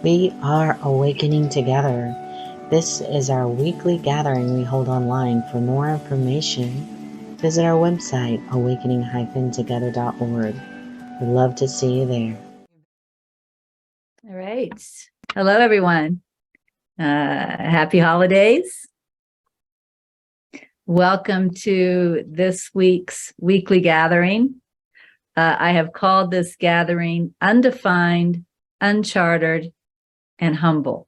We are awakening together. This is our weekly gathering we hold online. For more information, visit our website, awakening-together.org. We'd love to see you there. All right. Hello, everyone. Happy holidays. Welcome to this week's weekly gathering. I have called this gathering Undefined, Unchartered, and Humble,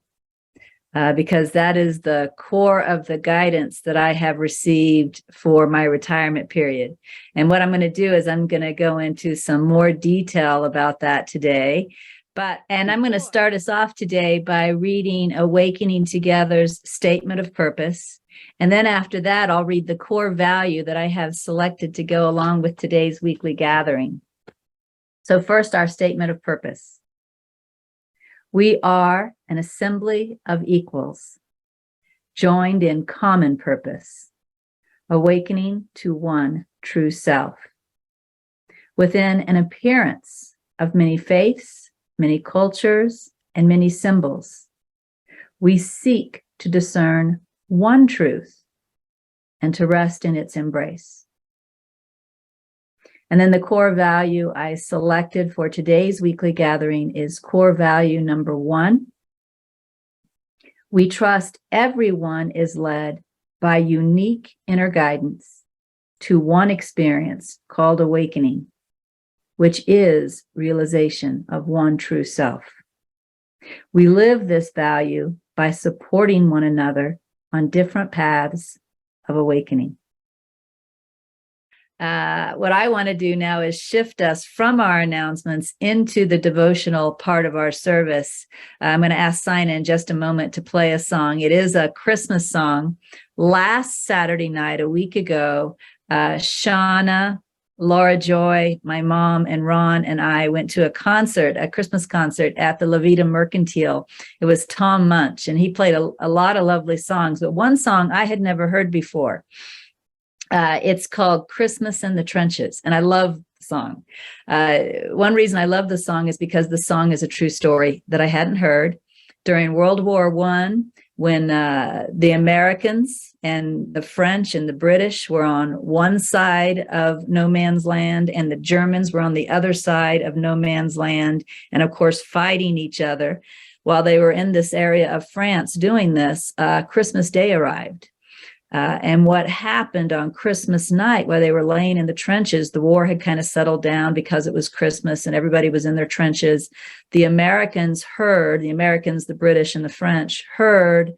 because that is the core of the guidance that I have received for my retirement period. And what I'm going to do is I'm going to go into some more detail about that today. And I'm going to start us off today by reading Awakening Together's Statement of Purpose. And then after that, I'll read the core value that I have selected to go along with today's weekly gathering. So first, our Statement of Purpose. We are an assembly of equals, joined in common purpose, awakening to one true self. Within an appearance of many faiths, many cultures, and many symbols, we seek to discern one truth and to rest in its embrace. And then the core value I selected for today's weekly gathering is core value number 1. We trust everyone is led by unique inner guidance to one experience called awakening, which is realization of one true self. We live this value by supporting one another on different paths of awakening. What I want to do now is shift us from our announcements into the devotional part of our service. I'm going to ask Sina in just a moment to play a song. It is a Christmas song. Last Saturday night, a week ago, Shauna, Laura Joy, my mom, and Ron and I went to a Christmas concert at the Levita Mercantile. It was Tom Munch, and he played a lot of lovely songs, but one song I had never heard before. It's called Christmas in the Trenches, and I love the song. One reason I love the song is because the song is a true story that I hadn't heard. During World War I, when the Americans and the French and the British were on one side of no man's land, and the Germans were on the other side of no man's land, and of course fighting each other. While they were in this area of France doing this, Christmas Day arrived. And what happened on Christmas night while they were laying in the trenches, the war had kind of settled down because it was Christmas and everybody was in their trenches. The Americans, the British and the French heard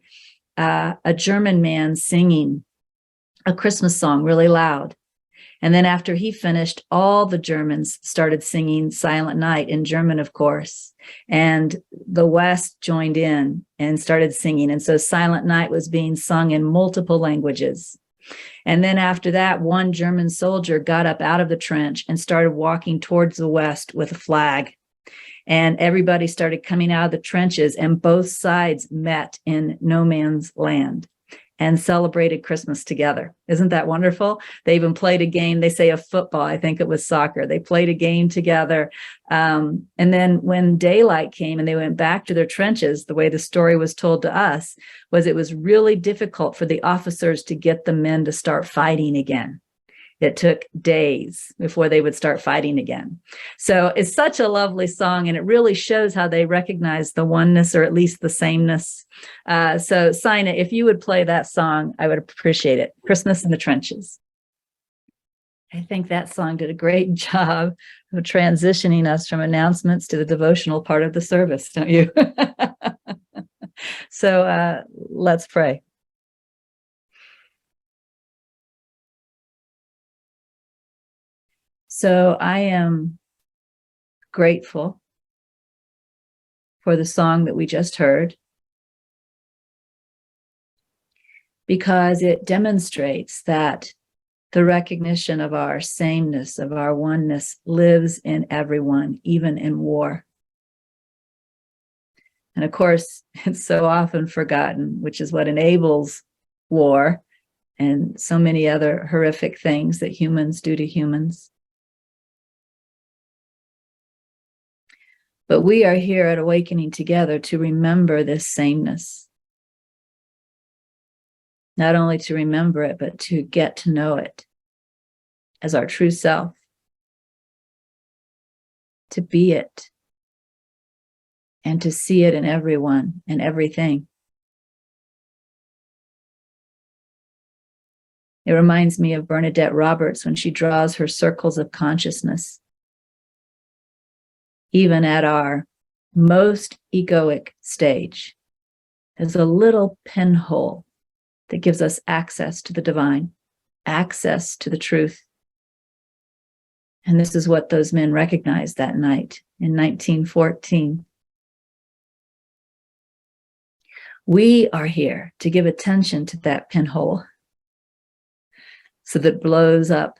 a German man singing a Christmas song really loud. And then after he finished, all the Germans started singing Silent Night in German, of course. And the West joined in and started singing. And so Silent Night was being sung in multiple languages. And then after that, one German soldier got up out of the trench and started walking towards the West with a flag. And everybody started coming out of the trenches, and both sides met in no man's land and celebrated Christmas together. Isn't that wonderful? They even played a game. They say of football, I think it was soccer. They played a game together. And then when daylight came and they went back to their trenches, the way the story was told to us was it was really difficult for the officers to get the men to start fighting again. It took days before they would start fighting again. So it's such a lovely song, and it really shows how they recognize the oneness, or at least the sameness. So Sina, if you would play that song, I would appreciate it. Christmas in the Trenches. I think that song did a great job of transitioning us from announcements to the devotional part of the service, don't you? So let's pray. So I am grateful for the song that we just heard, because it demonstrates that the recognition of our sameness, of our oneness, lives in everyone, even in war. And of course, it's so often forgotten, which is what enables war and so many other horrific things that humans do to humans. But we are here at Awakening Together to remember this sameness. Not only to remember it, but to get to know it as our true self. To be it. And to see it in everyone and everything. It reminds me of Bernadette Roberts when she draws her circles of consciousness. Even at our most egoic stage, there's a little pinhole that gives us access to the divine, access to the truth. And this is what those men recognized that night in 1914. We are here to give attention to that pinhole so that it blows up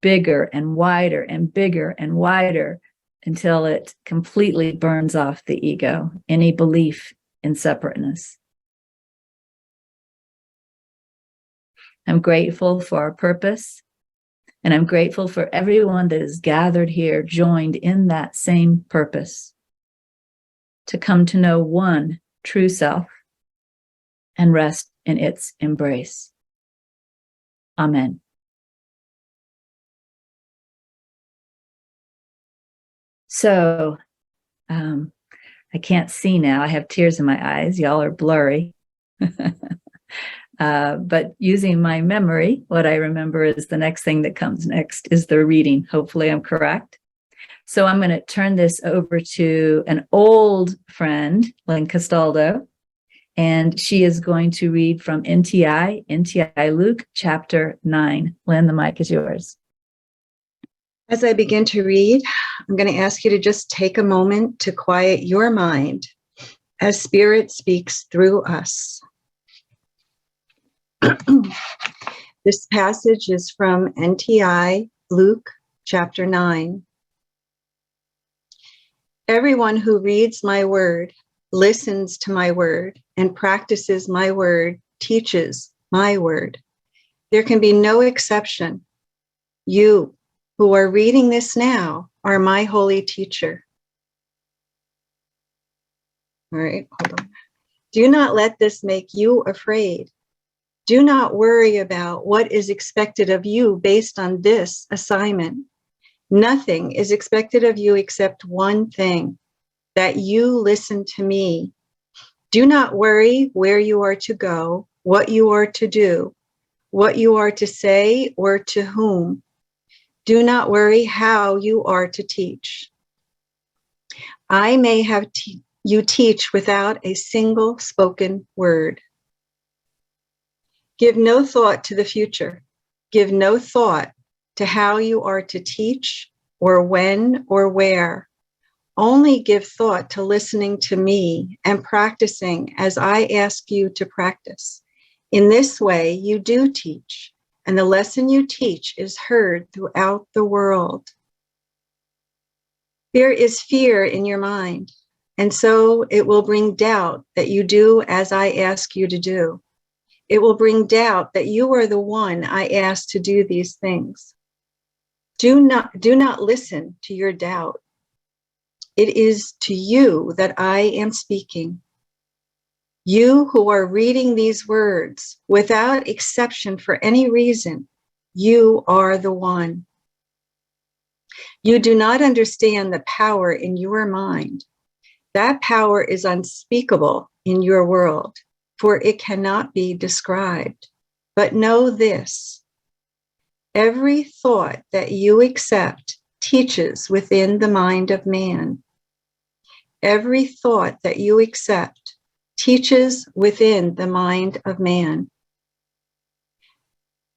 bigger and wider and bigger and wider until it completely burns off the ego, any belief in separateness. I'm grateful for our purpose, and I'm grateful for everyone that is gathered here, joined in that same purpose, to come to know one true self and rest in its embrace. Amen. So, I can't see now. I have tears in my eyes. Y'all are blurry. But using my memory, what I remember is the next thing that comes next is the reading. Hopefully I'm correct. So I'm going to turn this over to an old friend, Lynn Castaldo, and she is going to read from NTI Luke, chapter 9. Lynn, the mic is yours. As I begin to read, I'm going to ask you to just take a moment to quiet your mind as Spirit speaks through us. This passage is from NTI Luke, chapter 9. Everyone who reads my word, listens to my word, and practices my word, teaches my word. There can be no exception. You who are reading this now are my holy teacher. All right, hold on. Do not let this make you afraid. Do not worry about what is expected of you based on this assignment. Nothing is expected of you except one thing, that you listen to me. Do not worry where you are to go, what you are to do, what you are to say, or to whom. Do not worry how you are to teach. I may have you teach without a single spoken word. Give no thought to the future. Give no thought to how you are to teach, or when, or where. Only give thought to listening to me and practicing as I ask you to practice. In this way, you do teach, and the lesson you teach is heard throughout the world. There is fear in your mind, and so it will bring doubt that you do as I ask you to do. It will bring doubt that you are the one I asked to do these things. Do not listen to your doubt. It is to you that I am speaking. You who are reading these words without exception for any reason, you are the one. You do not understand the power in your mind. That power is unspeakable in your world, for it cannot be described. But know this: every thought that you accept teaches within the mind of man. Every thought that you accept teaches within the mind of man.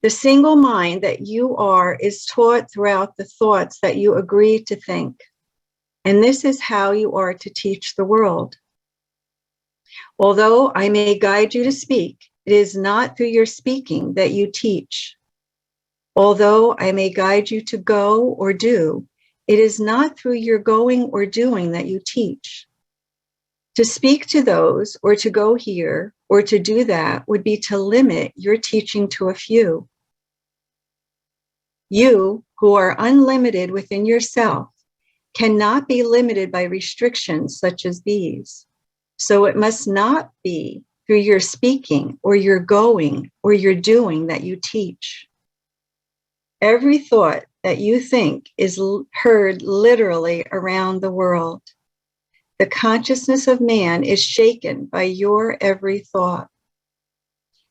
The single mind that you are is taught throughout the thoughts that you agree to think. And this is how you are to teach the world. Although I may guide you to speak, it is not through your speaking that you teach. Although I may guide you to go or do, it is not through your going or doing that you teach. To speak to those, or to go here, or to do that would be to limit your teaching to a few. You, who are unlimited within yourself, cannot be limited by restrictions such as these. So it must not be through your speaking or your going or your doing that you teach. Every thought that you think is heard literally around the world. The consciousness of man is shaken by your every thought.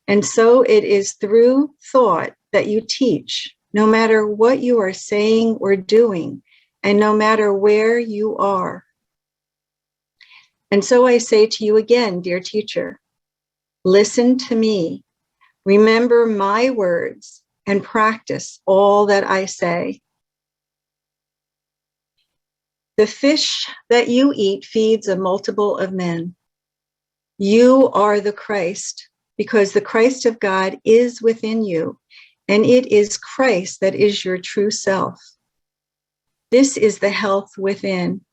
And so it is through thought that you teach, no matter what you are saying or doing, and no matter where you are. And so I say to you again, dear teacher, listen to me, remember my words, and practice all that I say. The fish that you eat feeds a multiple of men. You are the Christ, because the Christ of God is within you, and it is Christ that is your true self. This is the health within.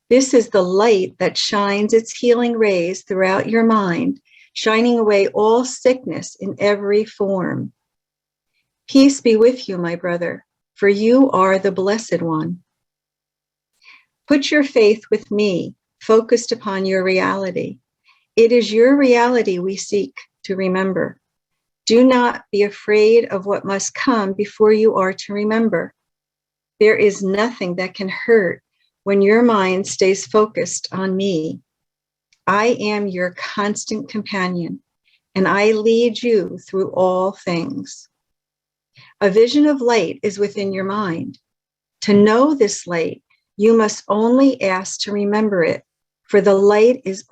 This is the light that shines its healing rays throughout your mind, shining away all sickness in every form. Peace be with you, my brother, for you are the Blessed One. Put your faith with me, focused upon your reality. It is your reality we seek to remember. Do not be afraid of what must come before you are to remember. There is nothing that can hurt when your mind stays focused on me. I am your constant companion, and I lead you through all things. A vision of light is within your mind. To know this light, you must only ask to remember it, for the light is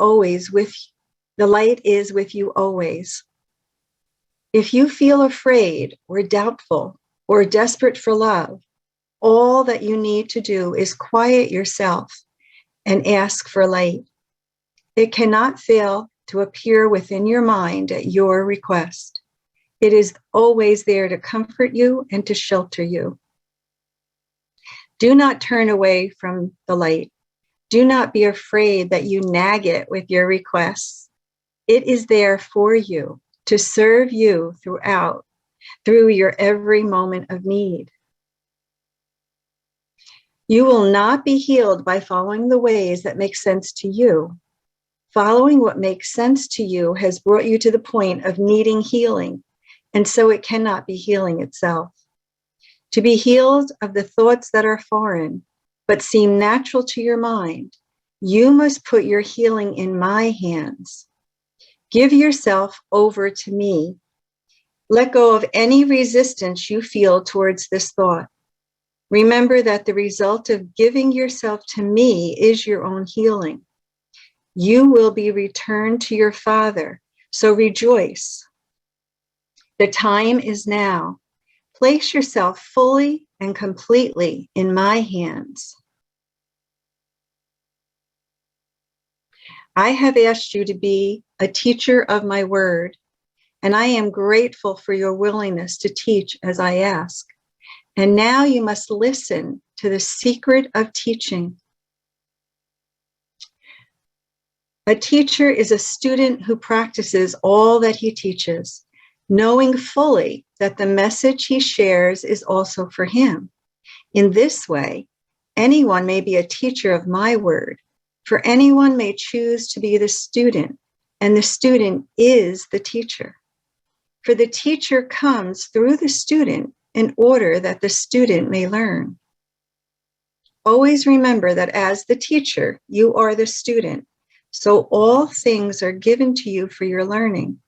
with you always. If you feel afraid or doubtful or desperate for love, all that you need to do is quiet yourself and ask for light. It cannot fail to appear within your mind at your request. It is always there to comfort you and to shelter you. Do not turn away from the light. Do not be afraid that you nag it with your requests. It is there for you to serve you through your every moment of need. You will not be healed by following the ways that make sense to you. Following what makes sense to you has brought you to the point of needing healing, and so it cannot be healing itself. To be healed of the thoughts that are foreign, but seem natural to your mind, you must put your healing in my hands. Give yourself over to me. Let go of any resistance you feel towards this thought. Remember that the result of giving yourself to me is your own healing. You will be returned to your Father, so rejoice. The time is now. Place yourself fully and completely in my hands. I have asked you to be a teacher of my word, and I am grateful for your willingness to teach as I ask. And now you must listen to the secret of teaching. A teacher is a student who practices all that he teaches, knowing fully that the message he shares is also for him. In this way, anyone may be a teacher of my word, for anyone may choose to be the student, and the student is the teacher. For the teacher comes through the student in order that the student may learn. Always remember that as the teacher, you are the student, so all things are given to you for your learning.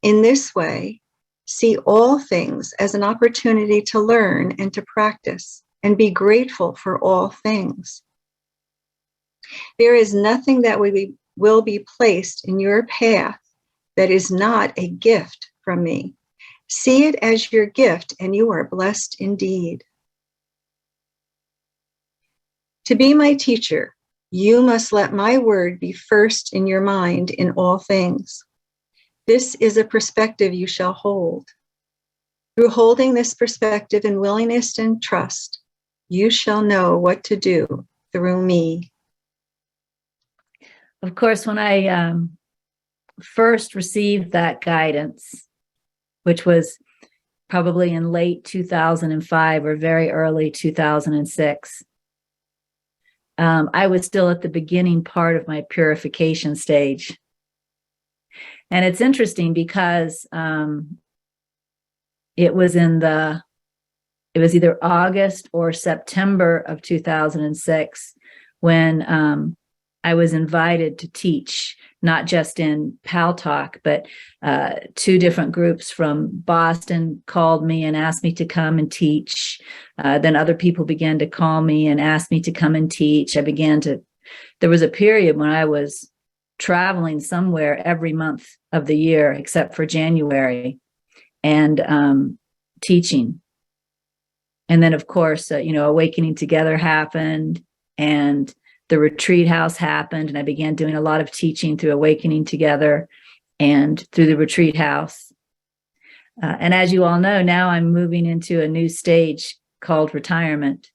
In this way, see all things as an opportunity to learn and to practice, and be grateful for all things. There is nothing that will be placed in your path that is not a gift from me. See it as your gift, and you are blessed indeed. To be my teacher, you must let my word be first in your mind in all things. This is a perspective you shall hold. Through holding this perspective in willingness and trust, you shall know what to do through me. Of course, when I first received that guidance, which was probably in late 2005 or very early 2006, I was still at the beginning part of my purification stage. And it's interesting because it was either August or September of 2006 when I was invited to teach, not just in Pal Talk, but 2 different groups from Boston called me and asked me to come and teach. Then other people began to call me and ask me to come and teach. There was a period when I was traveling somewhere every month of the year, except for January, and teaching. And then, of course, Awakening Together happened, and the retreat house happened, and I began doing a lot of teaching through Awakening Together and through the retreat house. And as you all know, now I'm moving into a new stage called retirement.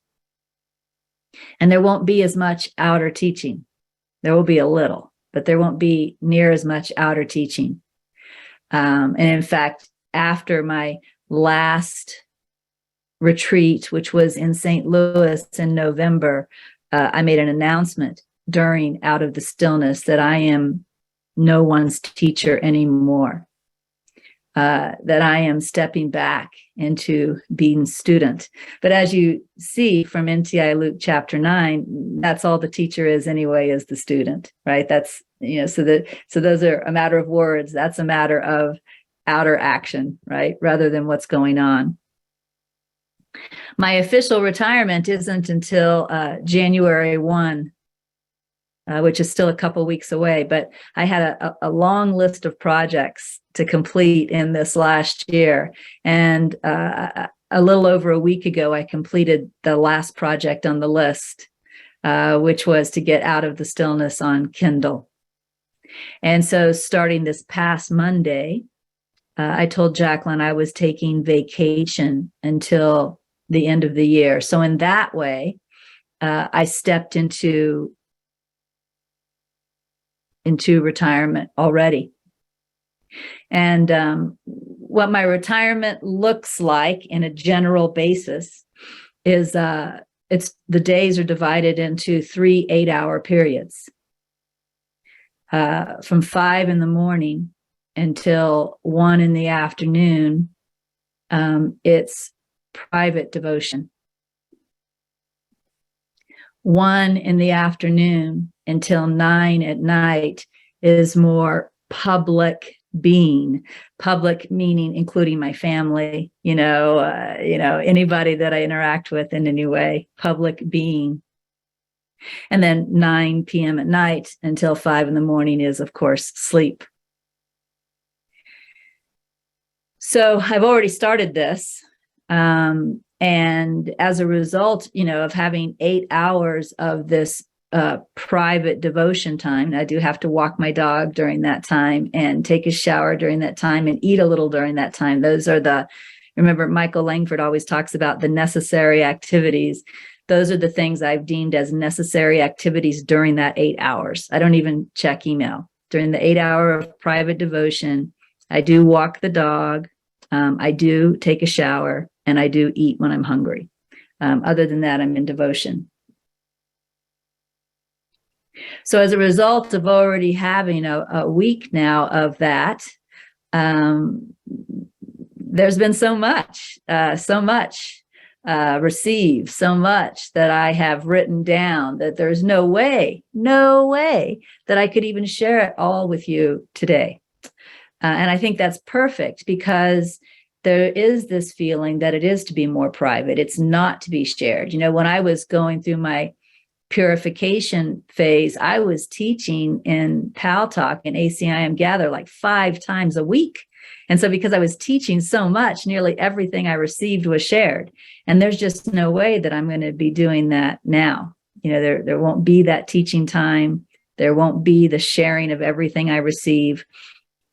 And there won't be as much outer teaching. There will be a little, but there won't be near as much outer teaching. And in fact, after my last retreat, which was in St. Louis in November, I made an announcement during Out of the Stillness that I am no one's teacher anymore, that I am stepping back into being student. But as you see from NTI Luke chapter 9, that's all the teacher is anyway, is the student, right? That's, so those are a matter of words. That's a matter of outer action, right? Rather than what's going on. My official retirement isn't until January 1, which is still a couple weeks away, but I had a long list of projects to complete in this last year. And a little over a week ago, I completed the last project on the list, which was to get Out of the Stillness on Kindle. And so starting this past Monday, I told Jacqueline I was taking vacation until the end of the year. So in that way, I stepped into retirement already. And what my retirement looks like in a general basis is the days are divided into 3 8-hour periods. From 5 in the morning until 1 in the afternoon, it's private devotion. 1 in the afternoon until 9 at night is more public being. Public meaning including my family, anybody that I interact with in any way, public being. And then 9 p.m. at night until 5 in the morning is, of course, sleep. So I've already started this. And as a result, of having 8 hours of this private devotion time, I do have to walk my dog during that time and take a shower during that time and eat a little during that time. Those are remember, Michael Langford always talks about the necessary activities. Those are the things I've deemed as necessary activities during that 8 hours. I don't even check email. During the 8 hour of private devotion, I do walk the dog, I do take a shower, and I do eat when I'm hungry. Other than that, I'm in devotion. So as a result of already having a week now of that, there's been so much received, so much that I have written down that there's no way that I could even share it all with you today. And I think that's perfect because there is this feeling that it is to be more private. It's not to be shared. When I was going through my purification phase, I was teaching in Pal Talk and ACIM Gather like 5 times a week. And so because I was teaching so much, nearly everything I received was shared. And there's just no way that I'm going to be doing that now. There won't be that teaching time. There won't be the sharing of everything I receive.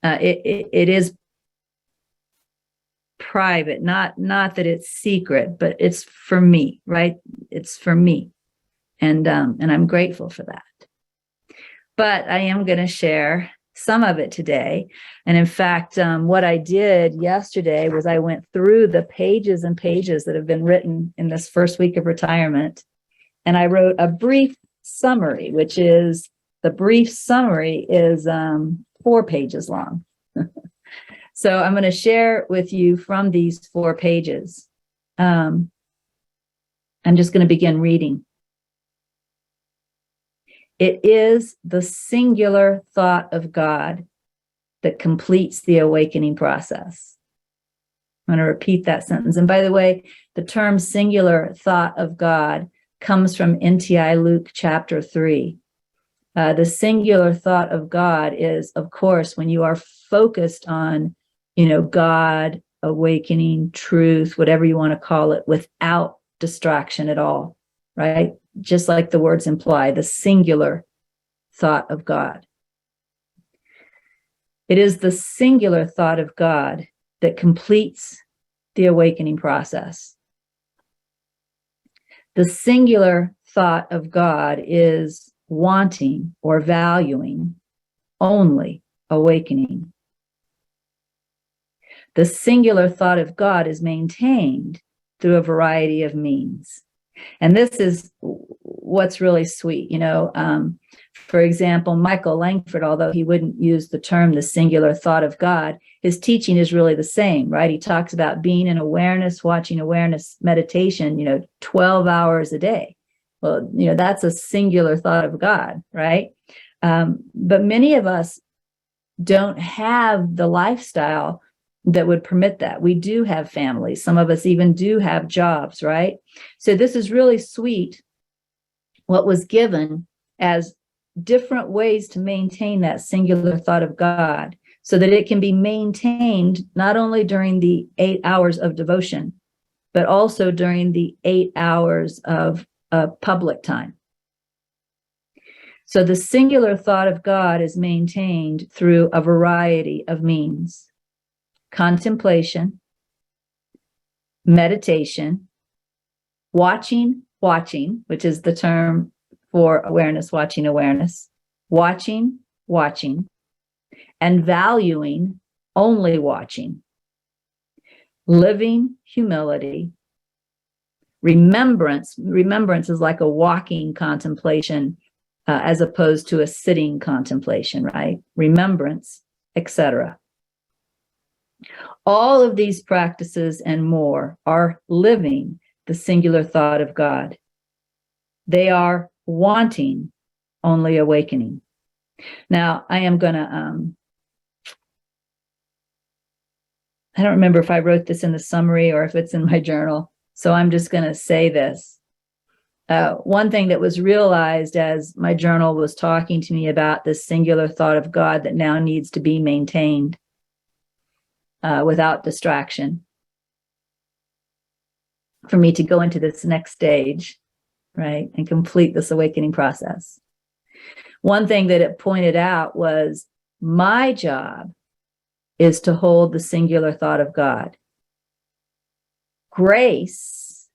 It is private, not that it's secret, but it's for me, right? It's for me. And I'm grateful for that. But I am going to share some of it today. And in fact, what I did yesterday was I went through the pages and pages that have been written in this first week of retirement. And I wrote a brief summary, which is the brief summary is 4 pages long. So I'm going to share with you from these 4 pages. I'm just going to begin reading. It is the singular thought of God that completes the awakening process. I'm going to repeat that sentence. And by the way, the term singular thought of God comes from NTI Luke chapter 3. The singular thought of God is, of course, when you are focused on, God, awakening, truth, whatever you want to call it, without distraction at all, right? Just like the words imply, the singular thought of God. It is the singular thought of God that completes the awakening process. The singular thought of God is wanting or valuing only awakening. The singular thought of God is maintained through a variety of means. And this is what's really sweet. For example, Michael Langford, although he wouldn't use the term the singular thought of God, his teaching is really the same, right? He talks about being in awareness, watching awareness meditation, 12 hours a day. Well, that's a singular thought of God, right? But many of us don't have the lifestyle that would permit that. We do have families. Some of us even do have jobs, right? So this is really sweet, what was given as different ways to maintain that singular thought of God so that it can be maintained not only during the 8 hours of devotion, but also during the 8 hours of public time. So the singular thought of God is maintained through a variety of means: contemplation, meditation, watching, which is the term for awareness, watching awareness, watching, and valuing only watching, living humility, remembrance. Remembrance is like a walking contemplation as opposed to a sitting contemplation, right? Remembrance, etc. All of these practices and more are living the singular thought of God. They are wanting only awakening. Now, I am going to, I don't remember if I wrote this in the summary or if it's in my journal, so I'm just going to say this. One thing that was realized as my journal was talking to me about this singular thought of God that now needs to be maintained without distraction for me to go into this next stage, right, and complete this awakening process. One thing that it pointed out was my job is to hold the singular thought of God. Grace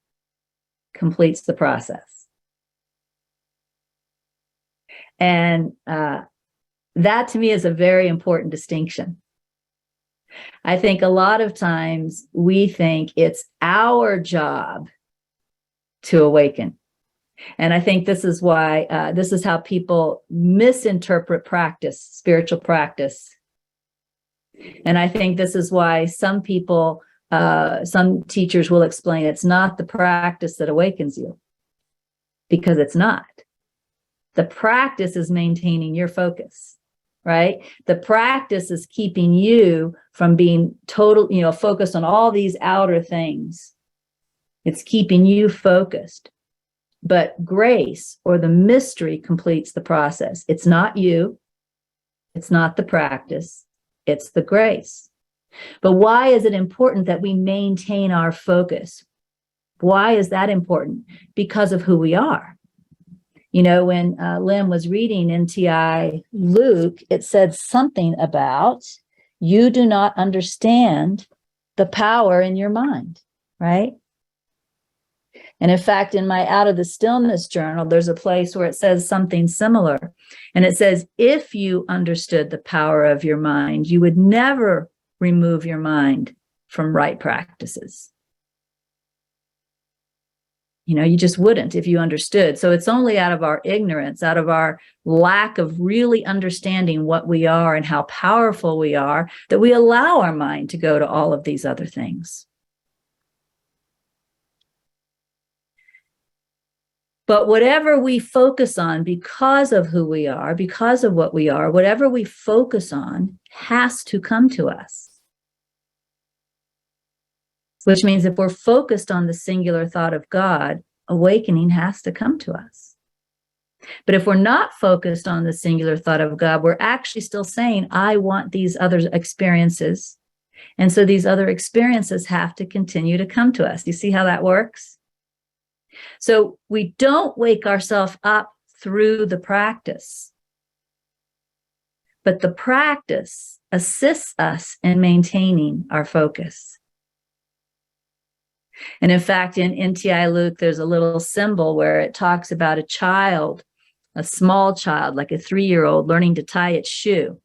completes the process. And that to me is a very important distinction. I think a lot of times we think it's our job to awaken. And I think this is why, this is how people misinterpret practice, spiritual practice. And I think this is why some people, some teachers will explain it's not the practice that awakens you, because it's not. The practice is maintaining your focus, right? The practice is keeping you from being total, focused on all these outer things. It's keeping you focused. But grace or the mystery completes the process. It's not you. It's not the practice. It's the grace. But why is it important that we maintain our focus? Why is that important? Because of who we are. When Lynn was reading NTI Luke, it said something about you do not understand the power in your mind, right? And in fact, in my Out of the Stillness journal, there's a place where it says something similar. And it says, if you understood the power of your mind, you would never remove your mind from right practices. You just wouldn't if you understood. So it's only out of our ignorance, out of our lack of really understanding what we are and how powerful we are, that we allow our mind to go to all of these other things. But whatever we focus on because of who we are, because of what we are, whatever we focus on has to come to us. Which means if we're focused on the singular thought of God, awakening has to come to us. But if we're not focused on the singular thought of God, we're actually still saying, I want these other experiences. And so these other experiences have to continue to come to us. You see how that works? So we don't wake ourselves up through the practice, but the practice assists us in maintaining our focus. And in fact, in NTI Luke, there's a little symbol where it talks about a child, a small child, like a 3-year-old, learning to tie its shoe.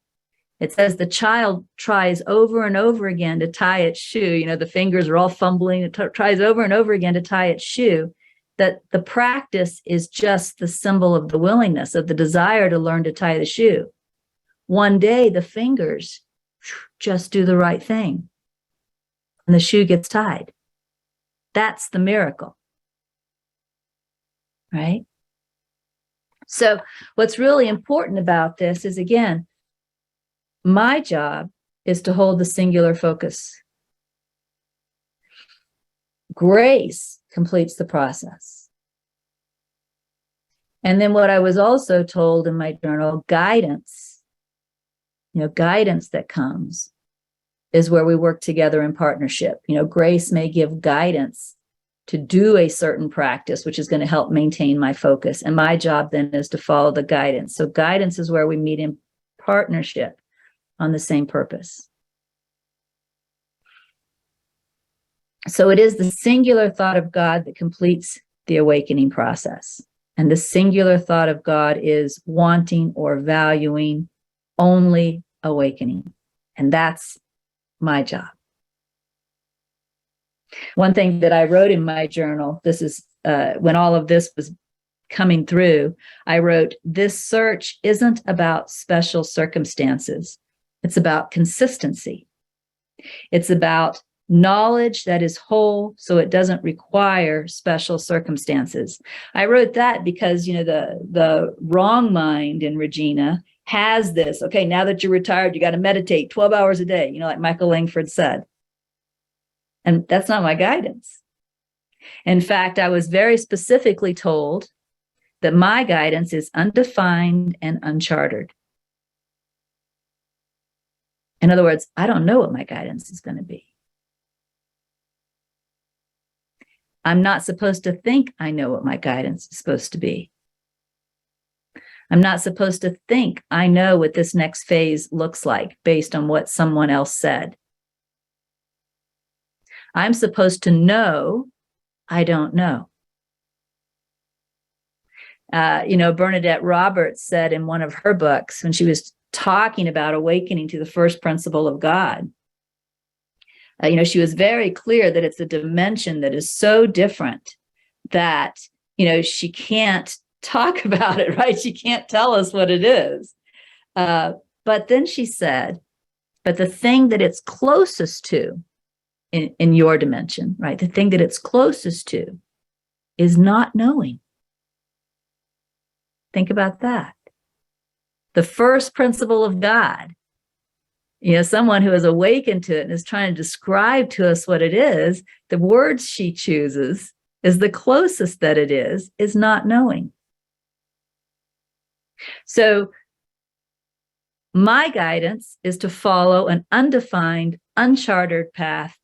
It says the child tries over and over again to tie its shoe. The fingers are all fumbling. It tries over and over again to tie its shoe. That the practice is just the symbol of the willingness, of the desire to learn to tie the shoe. One day, the fingers just do the right thing, and the shoe gets tied. That's the miracle, right? So what's really important about this is, again, my job is to hold the singular focus. Grace completes the process. And then what I was also told in my journal, guidance, guidance that comes is where we work together in partnership. Grace may give guidance to do a certain practice, which is going to help maintain my focus. And my job then is to follow the guidance. So guidance is where we meet in partnership on the same purpose. So it is the singular thought of God that completes the awakening process. And the singular thought of God is wanting or valuing only awakening. And that's my job. One thing that I wrote in my journal, this is when all of this was coming through, I wrote, this search isn't about special circumstances. It's about consistency. It's about knowledge that is whole, so it doesn't require special circumstances. I wrote that because, the wrong mind in Regina has this, okay, now that you're retired, you got to meditate 12 hours a day, like Michael Langford said. And that's not my guidance. In fact, I was very specifically told that my guidance is undefined and unchartered. In other words, I don't know what my guidance is going to be. I'm not supposed to think I know what my guidance is supposed to be. I'm not supposed to think I know what this next phase looks like based on what someone else said. I'm supposed to know I don't know. Bernadette Roberts said in one of her books, when she was talking about awakening to the first principle of God, she was very clear that it's a dimension that is so different that, she can't talk about it, right? She can't tell us what it is. But then she said, but the thing that it's closest to in your dimension, right? The thing that it's closest to is not knowing. Think about that. The first principle of God, someone who has awakened to it and is trying to describe to us what it is, the words she chooses is the closest that it is not knowing. So my guidance is to follow an undefined, unchartered path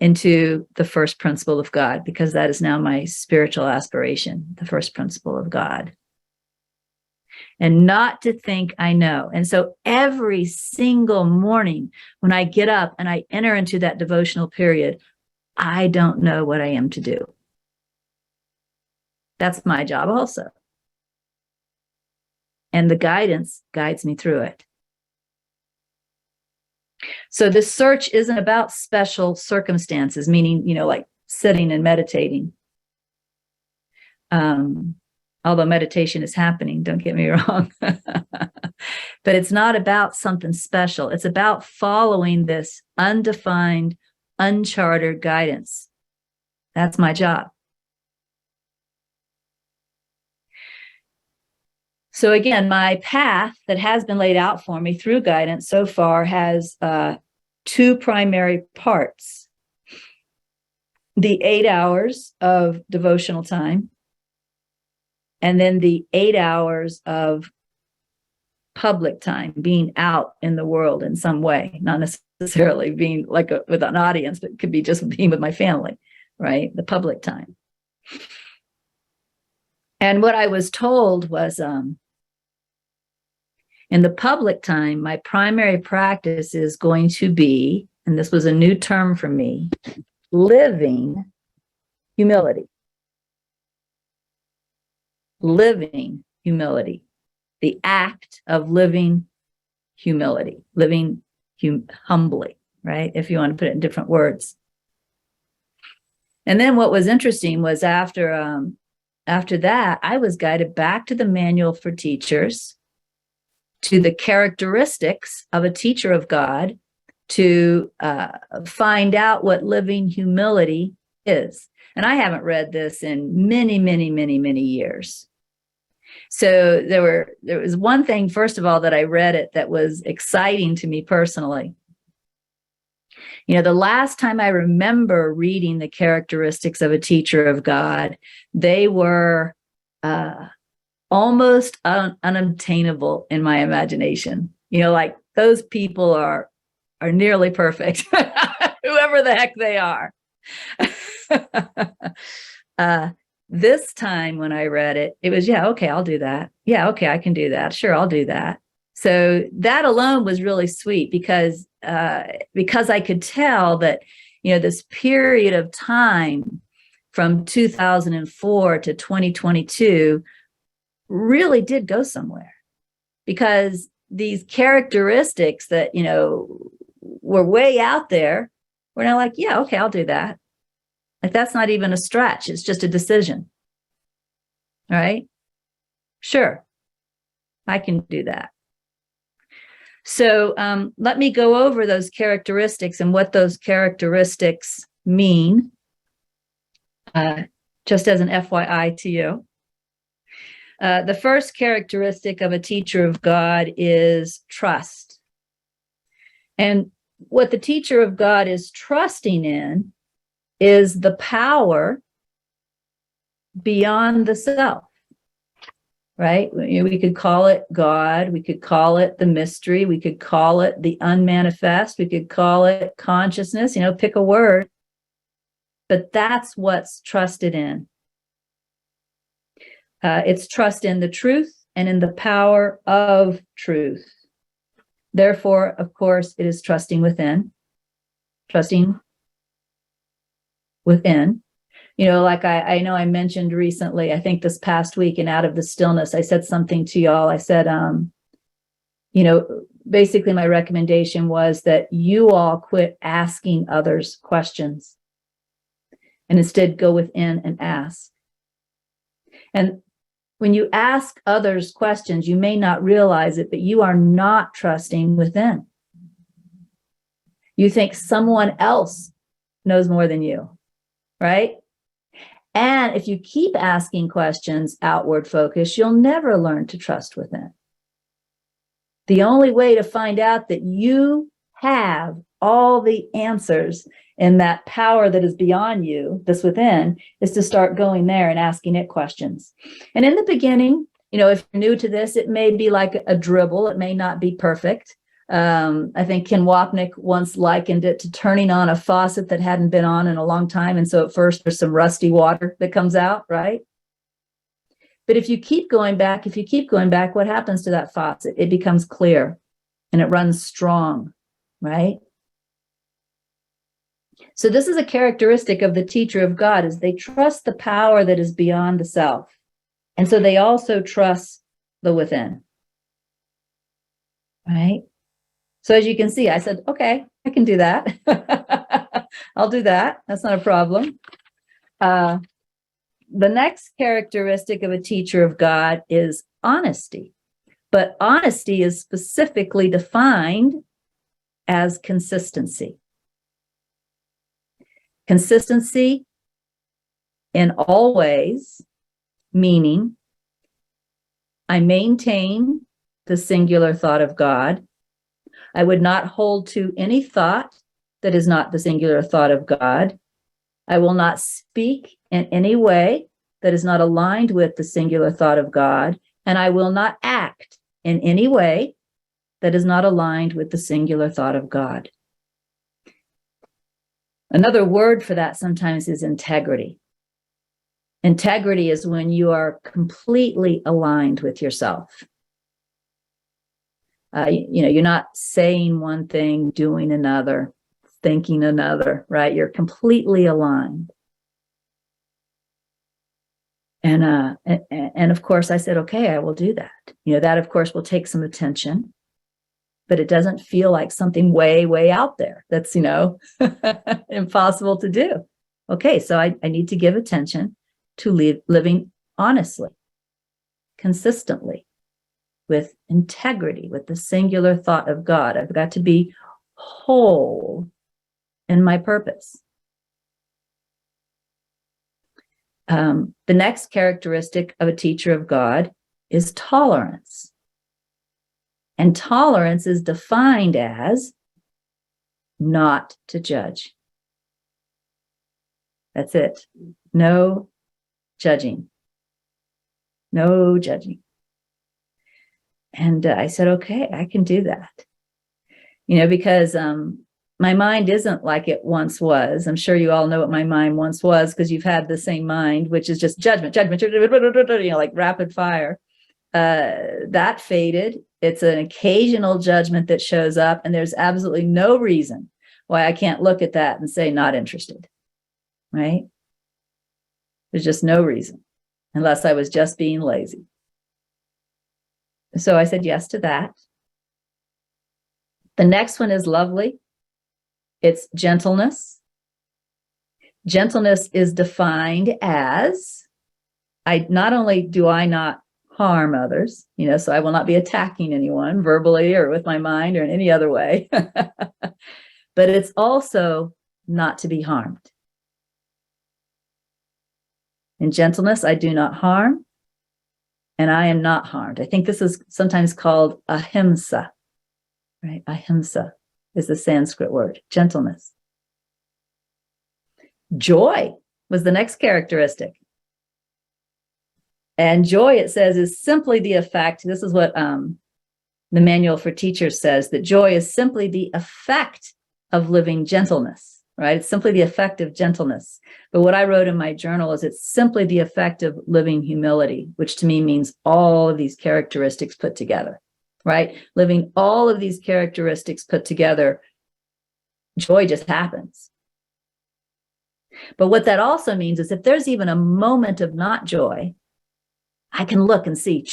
into the first principle of God, because that is now my spiritual aspiration, the first principle of God. And not to think I know. And so every single morning when I get up and I enter into that devotional period, I don't know what I am to do. That's my job also. And the guidance guides me through it. So this search isn't about special circumstances, meaning, like sitting and meditating. Although meditation is happening, don't get me wrong. But it's not about something special. It's about following this undefined, unchartered guidance. That's my job. So again, my path that has been laid out for me through guidance so far has two primary parts. The 8 hours of devotional time, and then the 8 hours of public time, being out in the world in some way, not necessarily being like with an audience, but it could be just being with my family, right? The public time. And what I was told was, in the public time, my primary practice is going to be, and this was a new term for me, living humility. Living humility. The act of living humility, living humbly, right? If you want to put it in different words. And then what was interesting was after that, I was guided back to the manual for teachers, to the characteristics of a teacher of God, to find out what living humility is. And I haven't read this in many, many, many, many years. So there was one thing, first of all, that I read it that was exciting to me personally. You know, the last time I remember reading the characteristics of a teacher of God, they were almost unobtainable in my imagination. You know, like those people are nearly perfect, whoever the heck they are. This time when I read it, it was, yeah, okay, I'll do that. Yeah, okay, I can do that. Sure, I'll do that. So that alone was really sweet because I could tell that, you know, this period of time from 2004 to 2022 really did go somewhere, because these characteristics that, you know, were way out there were now like, yeah, okay, I'll do that. Like, that's not even a stretch. It's just a decision. All right. Sure. I can do that. So let me go over those characteristics and what those characteristics mean, just as an FYI to you. The first characteristic of a teacher of God is trust. And what the teacher of God is trusting in is the power beyond the self, right? We could call it God. We could call it the mystery. We could call it the unmanifest. We could call it consciousness, you know, pick a word. But that's what's trusted in. It's trust in the truth and in the power of truth. Therefore, of course, it is trusting within. Trusting within. You know, like I know I mentioned recently, I think this past week in Out of the Stillness, I said something to y'all. I said, you know, basically my recommendation was that you all quit asking others questions and instead go within and ask. And when you ask others questions, you may not realize it, but you are not trusting within. You think someone else knows more than you, right? And if you keep asking questions outward focused, you'll never learn to trust within. The only way to find out that you have all the answers and that power that is beyond you, that's within, is to start going there and asking it questions. And in the beginning, you know, if you're new to this, it may be like a dribble. It may not be perfect. I think Ken Wapnick once likened it to turning on a faucet that hadn't been on in a long time. And so at first there's some rusty water that comes out, right? But if you keep going back, what happens to that faucet? It becomes clear and it runs strong, right? So this is a characteristic of the teacher of God, is they trust the power that is beyond the self. And so they also trust the within, right? So as you can see, I said, okay, I can do that. I'll do that. That's not a problem. The next characteristic of a teacher of God is honesty. But honesty is specifically defined as consistency. Consistency in all ways, meaning I maintain the singular thought of God. I would not hold to any thought that is not the singular thought of God. I will not speak in any way that is not aligned with the singular thought of God, and I will not act in any way that is not aligned with the singular thought of God. Another word for that sometimes is integrity. Integrity is when you are completely aligned with yourself. You're not saying one thing, doing another, thinking another, right? You're completely aligned. And of course I said, okay, I will do that. That of course will take some attention, but it doesn't feel like something way, way out there. That's, impossible to do. Okay, so I need to give attention to living honestly, consistently, with integrity, with the singular thought of God. I've got to be whole in my purpose. The next characteristic of a teacher of God is tolerance. And tolerance is defined as not to judge. That's it. No judging. No judging. And I said, okay, I can do that. Because my mind isn't like it once was. I'm sure you all know what my mind once was because you've had the same mind, which is just judgment, like rapid fire. That faded. It's an occasional judgment that shows up, and there's absolutely no reason why I can't look at that and say not interested, right? There's just no reason, unless I was just being lazy. So I said yes to that. The next one is lovely. It's gentleness. Gentleness is defined as not only do I not harm others, so I will not be attacking anyone verbally or with my mind or in any other way, but it's also not to be harmed. In gentleness, I do not harm, and I am not harmed. I think this is sometimes called ahimsa, right? Ahimsa is the Sanskrit word, gentleness. Joy was the next characteristic. And joy, it says, is simply the effect. This is what the Manual for Teachers says, that joy is simply the effect of living gentleness, right? It's simply the effect of gentleness. But what I wrote in my journal is it's simply the effect of living humility, which to me means all of these characteristics put together, right? Living all of these characteristics put together, joy just happens. But what that also means is if there's even a moment of not joy, I can look and see,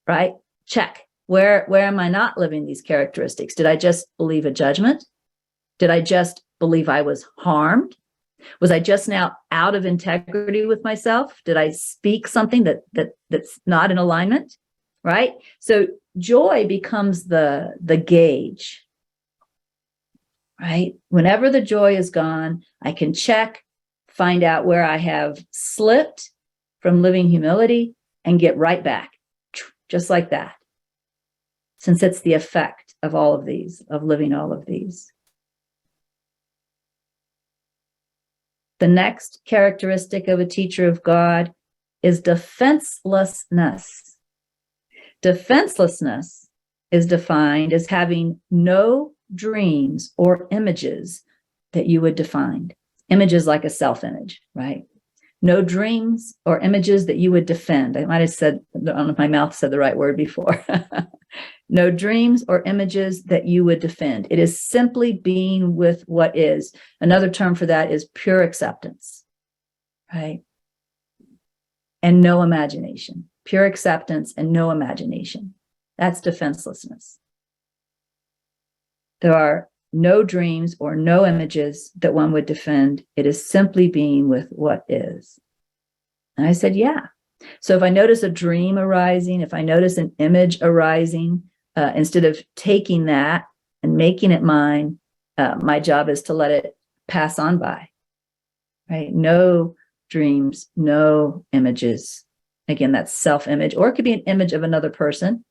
right? Check. Where am I not living these characteristics? Did I just believe a judgment? Did I just believe I was harmed? Was I just now out of integrity with myself? Did I speak something that's not in alignment? Right? So joy becomes the gauge, right? Whenever the joy is gone, I can check, find out where I have slipped from living humility and get right back, just like that. Since it's the effect of all of these, of living all of these. The next characteristic of a teacher of God is defenselessness. Defenselessness is defined as having no dreams or images that you would define. Images like a self-image, right? No dreams or images that you would defend. I might have said, I don't know if my mouth said the right word before. No dreams or images that you would defend. It is simply being with what is. Another term for that is pure acceptance, right? And no imagination. Pure acceptance and no imagination. That's defenselessness. There are no dreams or no images that one would defend. It is simply being with what is. And I said, yeah. So if I notice a dream arising, if I notice an image arising, instead of taking that and making it mine, my job is to let it pass on by, right? No dreams, no images. Again, that's self-image, or it could be an image of another person,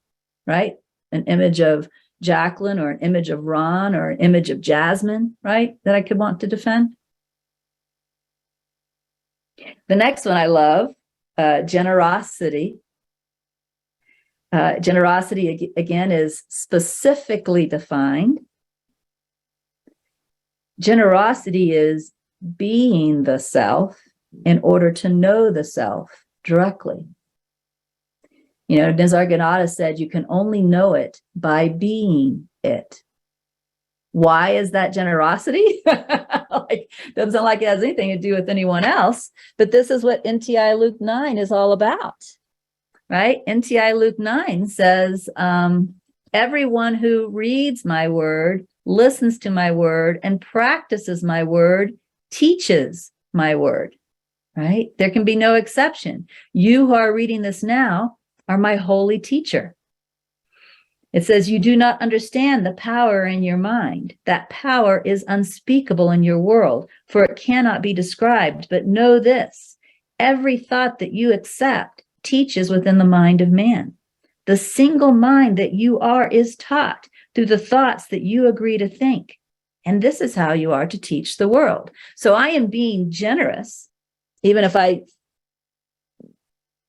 right? An image of Jacqueline, or an image of Ron, or an image of Jasmine, right? That I could want to defend. The next one I love, generosity. Generosity, again, is specifically defined. Generosity is being the self in order to know the self directly. You know, Nisargadatta said you can only know it by being it. Why is that generosity? Like, doesn't sound like it has anything to do with anyone else, but this is what NTI Luke 9 is all about, right? NTI Luke 9 says, everyone who reads my word, listens to my word, and practices my word, teaches my word, right? There can be no exception. You who are reading this now are my holy teacher. It says, you do not understand the power in your mind. That power is unspeakable in your world, for it cannot be described. But know this, every thought that you accept teaches within the mind of man. The single mind that you are is taught through the thoughts that you agree to think. And this is how you are to teach the world. So I am being generous, even if I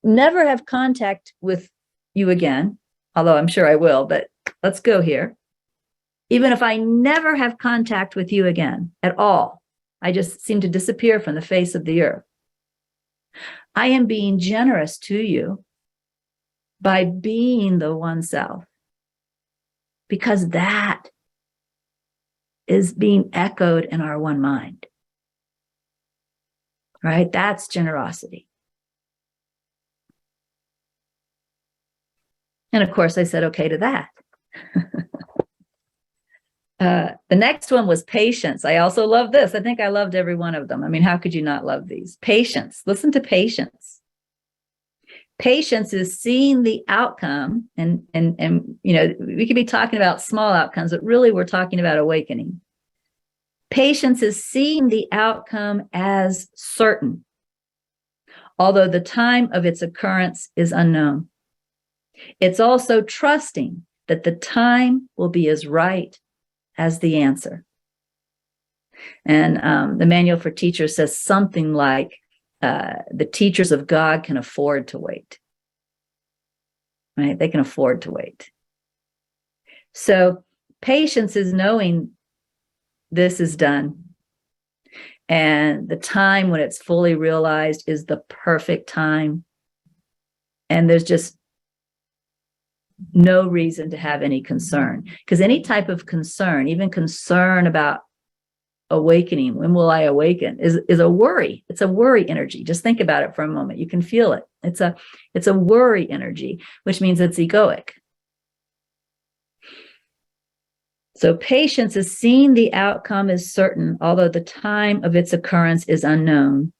never have contact with you again, although I'm sure I will, but let's go here. Even if I never have contact with you again at all, I just seem to disappear from the face of the earth. I am being generous to you by being the one self, because that is being echoed in our one mind, right? That's generosity. And of course, I said okay to that. The next one was patience. I also love this. I think I loved every one of them. I mean, how could you not love these? Patience. Listen to patience. Patience is seeing the outcome, and you know, we could be talking about small outcomes, but really we're talking about awakening. Patience is seeing the outcome as certain, although the time of its occurrence is unknown. It's also trusting that the time will be as right as the answer. And the Manual for Teachers says something like, the teachers of God can afford to wait, right? They can afford to wait. So patience is knowing this is done, and the time when it's fully realized is the perfect time. And there's just no reason to have any concern, because any type of concern, even concern about awakening, when will I awaken, is a worry. It's a worry energy. Just think about it for a moment. You can feel it. It's a worry energy, which means it's egoic. So patience is seeing the outcome is certain, although the time of its occurrence is unknown,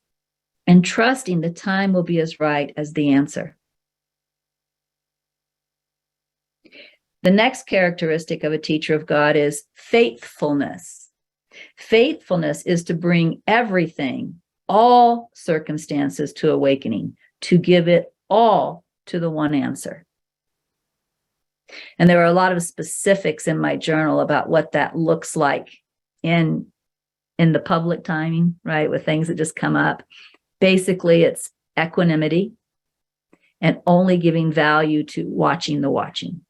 and trusting the time will be as right as the answer. The next characteristic of a teacher of God is faithfulness. Faithfulness is to bring everything, all circumstances to awakening, to give it all to the one answer. And there are a lot of specifics in my journal about what that looks like in the public timing, right, with things that just come up. Basically, it's equanimity and only giving value to watching the watching.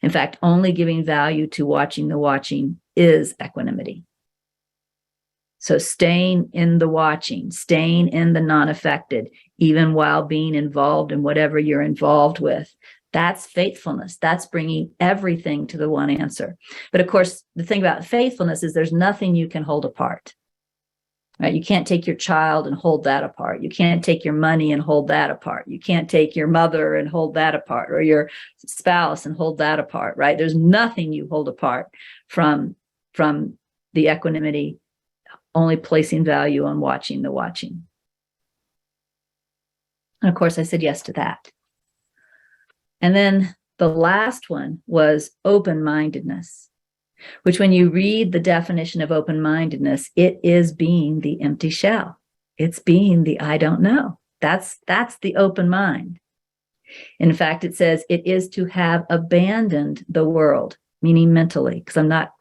In fact, only giving value to watching the watching is equanimity. So staying in the watching, staying in the non-affected, even while being involved in whatever you're involved with, that's faithfulness. That's bringing everything to the one answer. But of course, the thing about faithfulness is there's nothing you can hold apart. Right? You can't take your child and hold that apart. You can't take your money and hold that apart. You can't take your mother and hold that apart, or your spouse and hold that apart, right? There's nothing you hold apart from the equanimity, only placing value on watching the watching. And of course, I said yes to that. And then the last one was open-mindedness, which when you read the definition of open-mindedness, it is being the empty shell. It's being the I don't know. That's the open mind. In fact, it says it is to have abandoned the world, meaning mentally, because I'm not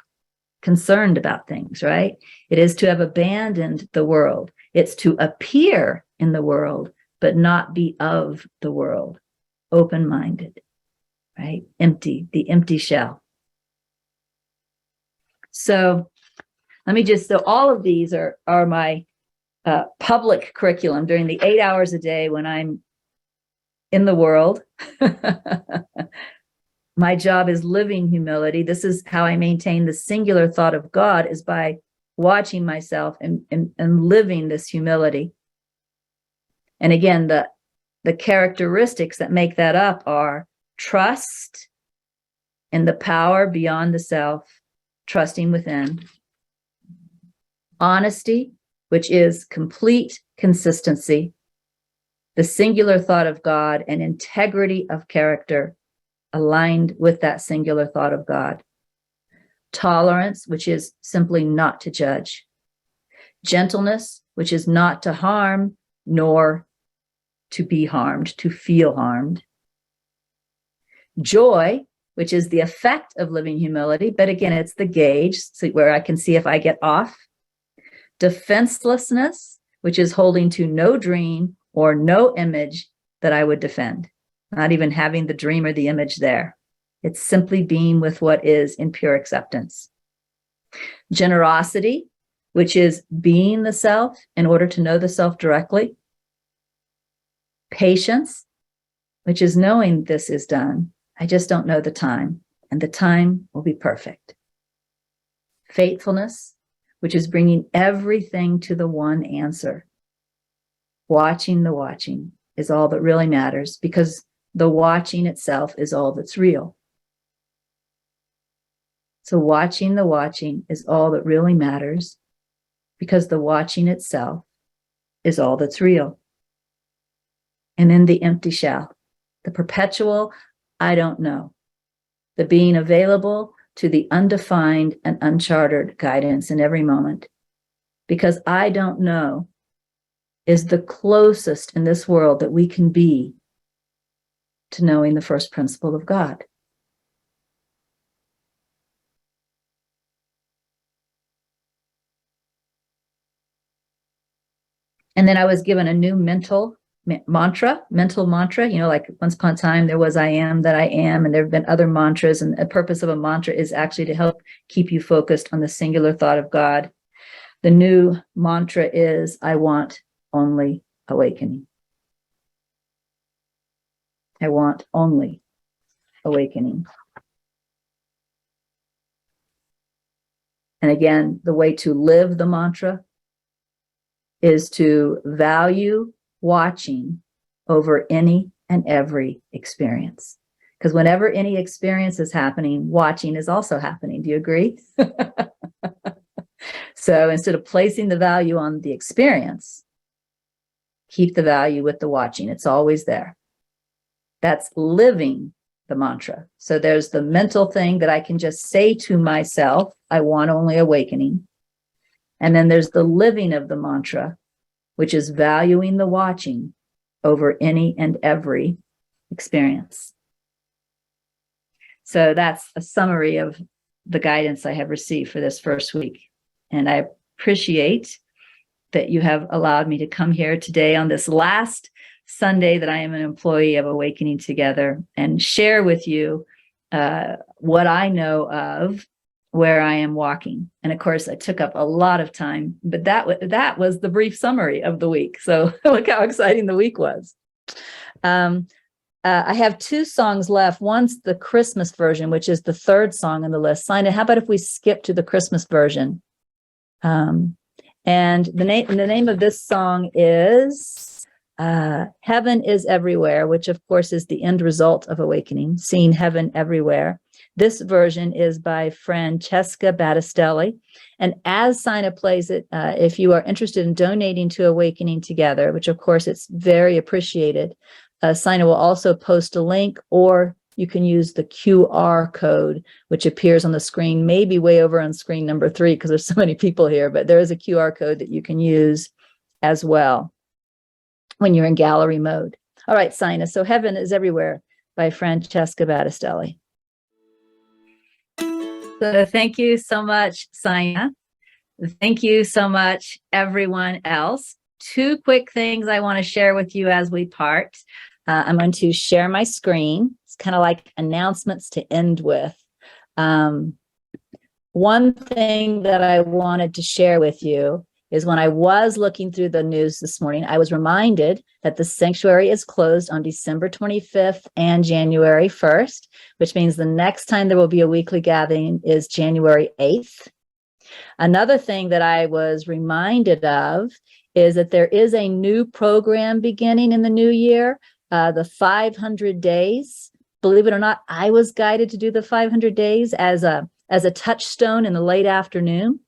concerned about things, right? It is to have abandoned the world. It's to appear in the world, but not be of the world. Open-minded, right? Empty, the empty shell. So so all of these are my public curriculum during the 8 hours a day when I'm in the world. My job is living humility. This is how I maintain the singular thought of God, is by watching myself and living this humility. And again, the characteristics that make that up are trust in the power beyond the self, trusting within. Honesty, which is complete consistency, the singular thought of God, and integrity of character aligned with that singular thought of God. Tolerance, which is simply not to judge. Gentleness, which is not to harm nor to be harmed, to feel harmed. Joy, which is the effect of living humility, but again, it's the gauge where I can see if I get off. Defenselessness, which is holding to no dream or no image that I would defend, not even having the dream or the image there. It's simply being with what is in pure acceptance. Generosity, which is being the self in order to know the self directly. Patience, which is knowing this is done. I just don't know the time, and the time will be perfect. Faithfulness, which is bringing everything to the one answer. Watching the watching is all that really matters, because the watching itself is all that's real. So watching the watching is all that really matters, because the watching itself is all that's real. And in the empty shell, the perpetual I don't know, the being available to the undefined and unchartered guidance in every moment, because I don't know is the closest in this world that we can be to knowing the first principle of God. And then I was given a new mental mantra, like once upon a time there was I am that I am, and there have been other mantras, and the purpose of a mantra is actually to help keep you focused on the singular thought of God. The new mantra is I want only awakening. I want only awakening. And again, the way to live the mantra is to value watching over any and every experience. Because whenever any experience is happening, watching is also happening. Do you agree? So instead of placing the value on the experience, keep the value with the watching. It's always there. That's living the mantra. So there's the mental thing that I can just say to myself, I want only awakening. And then there's the living of the mantra, which is valuing the watching over any and every experience. So that's a summary of the guidance I have received for this first week. And I appreciate that you have allowed me to come here today on this last Sunday that I am an employee of Awakening Together and share with you what I know of where I am walking. And of course, I took up a lot of time, but that was the brief summary of the week. So look how exciting the week was. I have 2 songs left. One's the Christmas version, which is the 3rd song on the list. Sina, how about if we skip to the Christmas version? And the name of this song is Heaven is Everywhere, which of course is the end result of awakening, seeing heaven everywhere. This version is by Francesca Battistelli. And as Sina plays it, if you are interested in donating to Awakening Together, which of course it's very appreciated, Sina will also post a link, or you can use the QR code, which appears on the screen, maybe way over on screen number 3, because there's so many people here, but there is a QR code that you can use as well when you're in gallery mode. All right, Sina. So Heaven is Everywhere by Francesca Battistelli. So thank you so much, Sina. Thank you so much, everyone else. 2 quick things I want to share with you as we part. I'm going to share my screen. It's kind of like announcements to end with. One thing that I wanted to share with you is when I was looking through the news this morning, I was reminded that the sanctuary is closed on December 25th and January 1st, which means the next time there will be a weekly gathering is January 8th. Another thing that I was reminded of is that there is a new program beginning in the new year, the 500 days. Believe it or not, I was guided to do the 500 days as a touchstone in the late afternoon.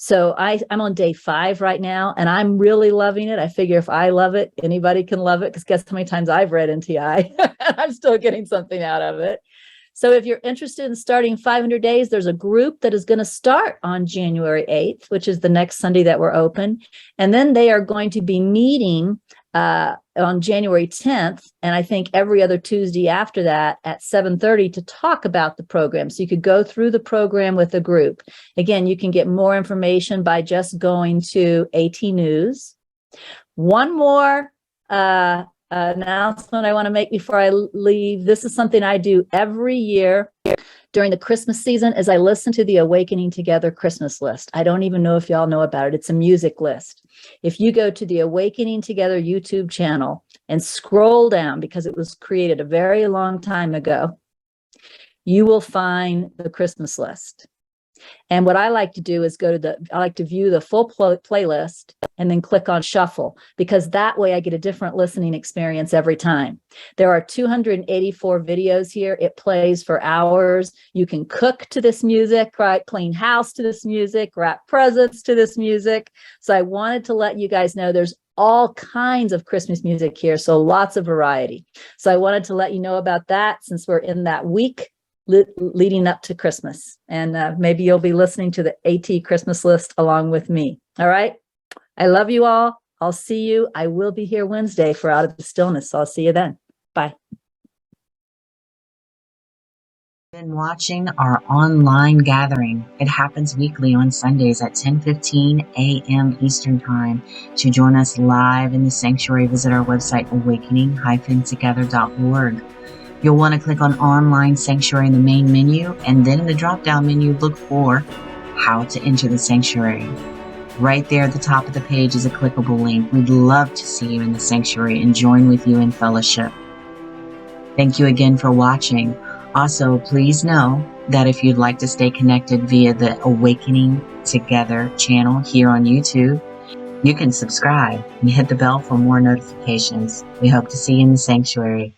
So I'm on day 5 right now, and I'm really loving it. I figure if I love it, anybody can love it, because guess how many times I've read NTI? I'm still getting something out of it. So if you're interested in starting 500 days, there's a group that is going to start on January 8th, which is the next Sunday that we're open. And then they are going to be meeting on January 10th, and I think every other Tuesday after that at 7:30 to talk about the program. So you could go through the program with a group. Again, you can get more information by just going to AT News. One more announcement I want to make before I leave. This is something I do every year during the Christmas season, is I listen to the Awakening Together Christmas list. I don't even know if y'all know about it. It's a music list. If you go to the Awakening Together YouTube channel and scroll down, because it was created a very long time ago, you will find the Christmas list. And what I like to do is I like to view the full playlist and then click on shuffle, because that way I get a different listening experience every time. There are 284 videos here. It plays for hours. You can cook to this music, right? Clean house to this music, wrap presents to this music. So I wanted to let you guys know there's all kinds of Christmas music here. So lots of variety. So I wanted to let you know about that, since we're in that week leading up to Christmas, and maybe you'll be listening to the AT Christmas list along with me. All right. I love you all. I'll see you. I will be here Wednesday for Out of the Stillness. So I'll see you then. Bye. Been watching our online gathering. It happens weekly on Sundays at 10:15 a.m. Eastern Time. To join us live in the sanctuary, visit our website, awakening-together.org. You'll want to click on Online Sanctuary in the main menu, and then in the drop-down menu, look for How to Enter the Sanctuary. Right there at the top of the page is a clickable link. We'd love to see you in the sanctuary and join with you in fellowship. Thank you again for watching. Also, please know that if you'd like to stay connected via the Awakening Together channel here on YouTube, you can subscribe and hit the bell for more notifications. We hope to see you in the sanctuary.